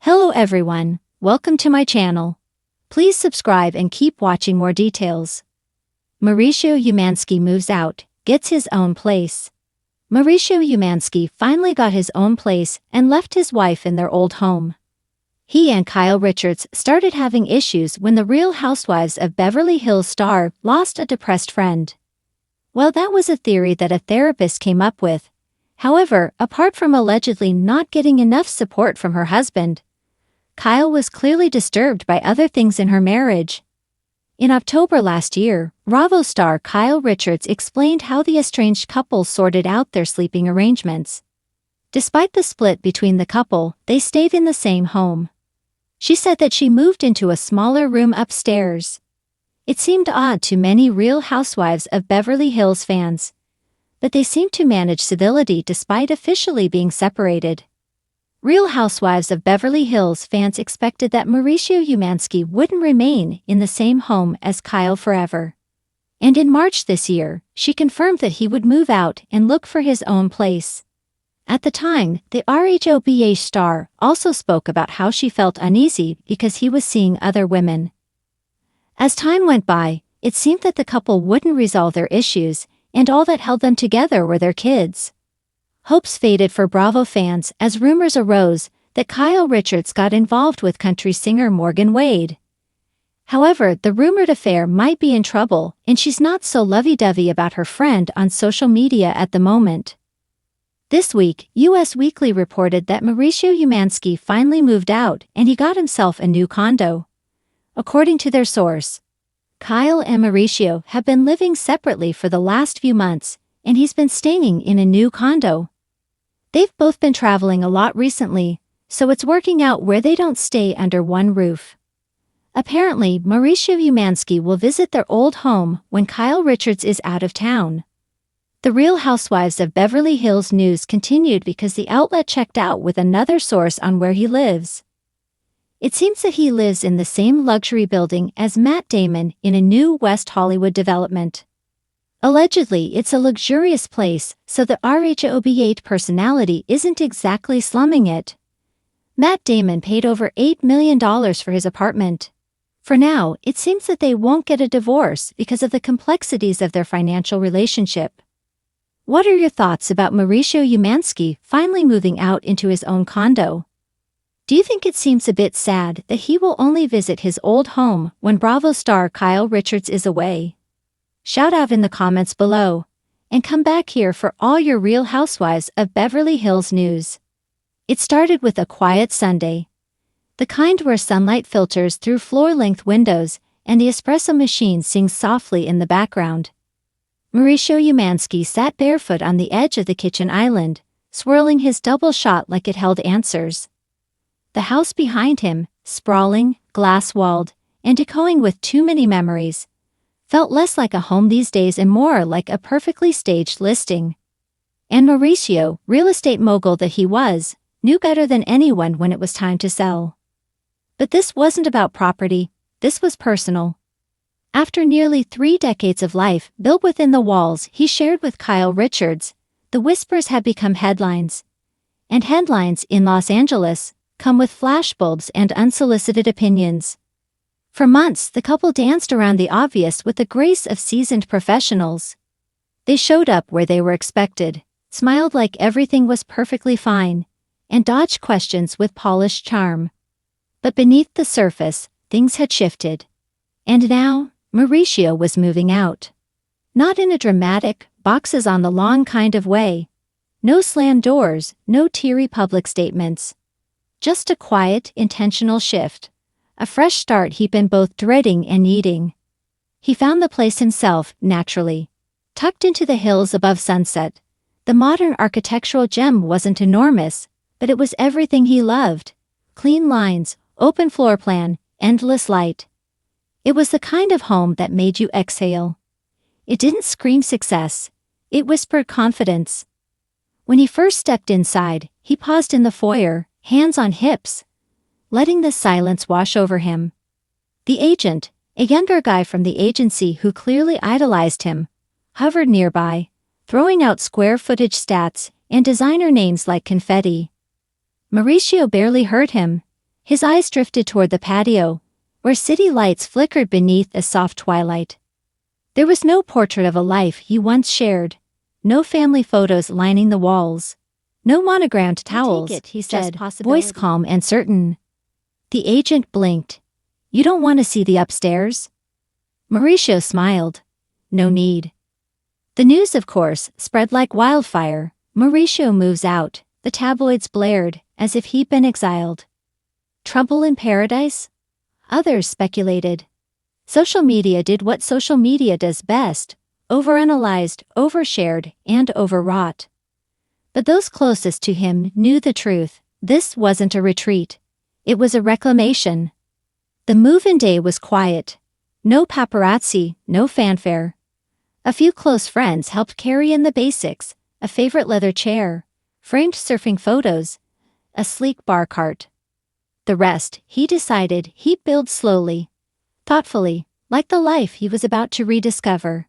Hello everyone, welcome to my channel. Please subscribe and keep watching more details. Mauricio Umansky moves out, gets his own place. Mauricio Umansky finally got his own place and left his wife in their old home. He and Kyle Richards started having issues when the Real Housewives of Beverly Hills star lost a depressed friend. Well, that was a theory that a therapist came up with. However, apart from allegedly not getting enough support from her husband, Kyle was clearly disturbed by other things in her marriage. In October last year, Bravo star Kyle Richards explained how the estranged couple sorted out their sleeping arrangements. Despite the split between the couple, they stayed in the same home. She said that she moved into a smaller room upstairs. It seemed odd to many Real Housewives of Beverly Hills fans, but they seemed to manage civility despite officially being separated. Real Housewives of Beverly Hills fans expected that Mauricio Umansky wouldn't remain in the same home as Kyle forever. And in March this year, she confirmed that he would move out and look for his own place. At the time, the RHOBA star also spoke about how she felt uneasy because he was seeing other women. As time went by, it seemed that the couple wouldn't resolve their issues, and all that held them together were their kids. Hopes faded for Bravo fans as rumors arose that Kyle Richards got involved with country singer Morgan Wade. However, the rumored affair might be in trouble, and she's not so lovey-dovey about her friend on social media at the moment. This week, US Weekly reported that Mauricio Umansky finally moved out and he got himself a new condo. According to their source, Kyle and Mauricio have been living separately for the last few months, and he's been staying in a new condo. They've both been traveling a lot recently, so it's working out where they don't stay under one roof. Apparently, Mauricio Umansky will visit their old home when Kyle Richards is out of town. The Real Housewives of Beverly Hills news continued because the outlet checked out with another source on where he lives. It seems that he lives in the same luxury building as Matt Damon in a new West Hollywood development. Allegedly, it's a luxurious place, so the RHOBA personality isn't exactly slumming it. Matt Damon paid over $8 million for his apartment. For now, it seems that they won't get a divorce because of the complexities of their financial relationship. What are your thoughts about Mauricio Umansky finally moving out into his own condo? Do you think it seems a bit sad that he will only visit his old home when Bravo star Kyle Richards is away? Shout out in the comments below, and come back here for all your Real Housewives of Beverly Hills news. It started with a quiet Sunday. The kind where sunlight filters through floor-length windows and the espresso machine sings softly in the background. Mauricio Umansky sat barefoot on the edge of the kitchen island, swirling his double shot like it held answers. The house behind him, sprawling, glass-walled, and echoing with too many memories, felt less like a home these days and more like a perfectly staged listing. And Mauricio, real estate mogul that he was, knew better than anyone when it was time to sell. But this wasn't about property, this was personal. After nearly 3 decades of life built within the walls he shared with Kyle Richards, the whispers had become headlines. And headlines in Los Angeles come with flashbulbs and unsolicited opinions. For months, the couple danced around the obvious with the grace of seasoned professionals. They showed up where they were expected, smiled like everything was perfectly fine, and dodged questions with polished charm. But beneath the surface, things had shifted. And now, Mauricio was moving out. Not in a dramatic, boxes on the lawn kind of way. No slammed doors, no teary public statements. Just a quiet, intentional shift. A fresh start he'd been both dreading and needing. He found the place himself, naturally. Tucked into the hills above Sunset, the modern architectural gem wasn't enormous, but it was everything he loved. Clean lines, open floor plan, endless light. It was the kind of home that made you exhale. It didn't scream success, it whispered confidence. When he first stepped inside, he paused in the foyer, hands on hips, letting the silence wash over him. The agent, a younger guy from the agency who clearly idolized him, hovered nearby, throwing out square footage stats and designer names like confetti. Mauricio barely heard him, His eyes drifted toward the patio, where city lights flickered beneath a soft twilight. There was no portrait of a life he once shared, no family photos lining the walls, no monogrammed towels, he said, voice calm and certain. The agent blinked. You don't want to see the upstairs? Mauricio smiled. No need. The news, of course, spread like wildfire. Mauricio moves out. The tabloids blared, as if he'd been exiled. Trouble in paradise? Others speculated. Social media did what social media does best: overanalyzed, overshared, and overwrought. But those closest to him knew the truth. This wasn't a retreat. It was a reclamation. The move-in day was quiet. No paparazzi, no fanfare. A few close friends helped carry in the basics: a favorite leather chair, framed surfing photos, a sleek bar cart. The rest, he decided, he'd build slowly, thoughtfully, like the life he was about to rediscover.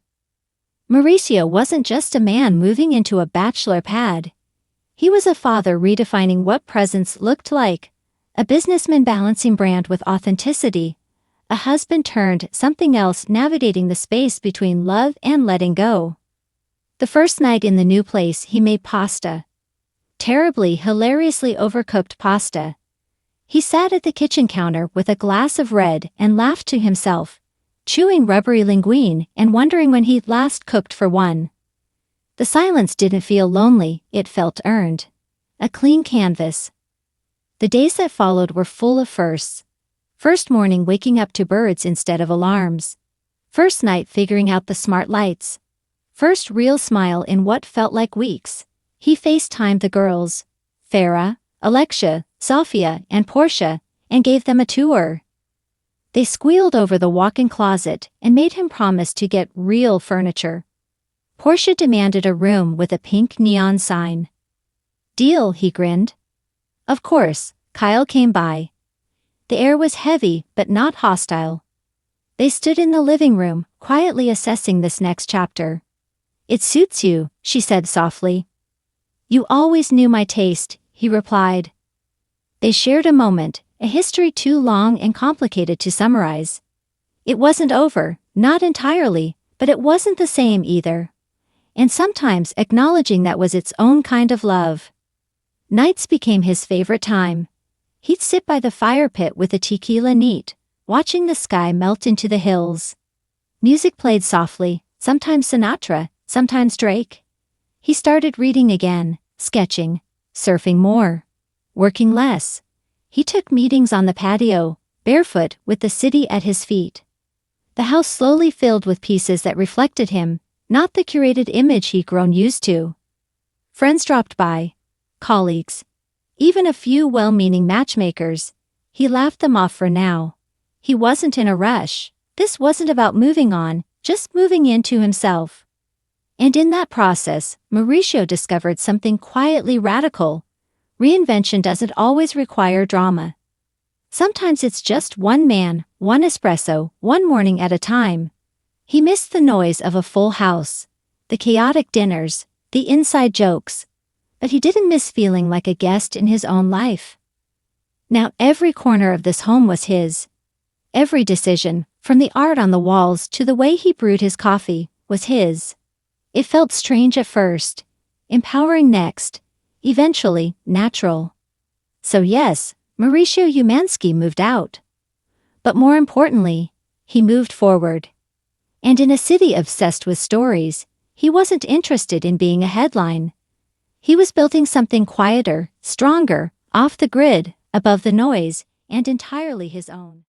Mauricio wasn't just a man moving into a bachelor pad. He was a father redefining what presence looked like, a businessman balancing brand with authenticity, a husband turned something else navigating the space between love and letting go. The first night in the new place, he made pasta. Terribly, hilariously overcooked pasta. He sat at the kitchen counter with a glass of red and laughed to himself, chewing rubbery linguine and wondering when he'd last cooked for one. The silence didn't feel lonely, it felt earned. A clean canvas. The days that followed were full of firsts. First morning waking up to birds instead of alarms. First night figuring out the smart lights. First real smile in what felt like weeks. He FaceTimed the girls, Farah, Alexia, Sophia, and Portia, and gave them a tour. They squealed over the walk-in closet and made him promise to get real furniture. Portia demanded a room with a pink neon sign. Deal, he grinned. Of course, Kyle came by. The air was heavy but not hostile. They stood in the living room, quietly assessing this next chapter. It suits you, she said softly. You always knew my taste, he replied. They shared a moment, a history too long and complicated to summarize. It wasn't over, not entirely, but it wasn't the same either. And sometimes acknowledging that was its own kind of love. Nights became his favorite time. He'd sit by the fire pit with a tequila neat, watching the sky melt into the hills. Music played softly, sometimes Sinatra, sometimes Drake. He started reading again, sketching, surfing more, working less. He took meetings on the patio, barefoot, with the city at his feet. The house slowly filled with pieces that reflected him, not the curated image he'd grown used to. Friends dropped by, colleagues, even a few well-meaning matchmakers. He laughed them off for now. He wasn't in a rush. This wasn't about moving on, just moving into himself. And in that process, Mauricio discovered something quietly radical. Reinvention doesn't always require drama. Sometimes it's just one man, one espresso, one morning at a time. He missed the noise of a full house, the chaotic dinners, the inside jokes, but he didn't miss feeling like a guest in his own life. Now every corner of this home was his. Every decision, from the art on the walls to the way he brewed his coffee, was his. It felt strange at first, empowering next, eventually natural. So yes, Mauricio Umansky moved out. But more importantly, he moved forward. And in a city obsessed with stories, he wasn't interested in being a headline. He was building something quieter, stronger, off the grid, above the noise, and entirely his own.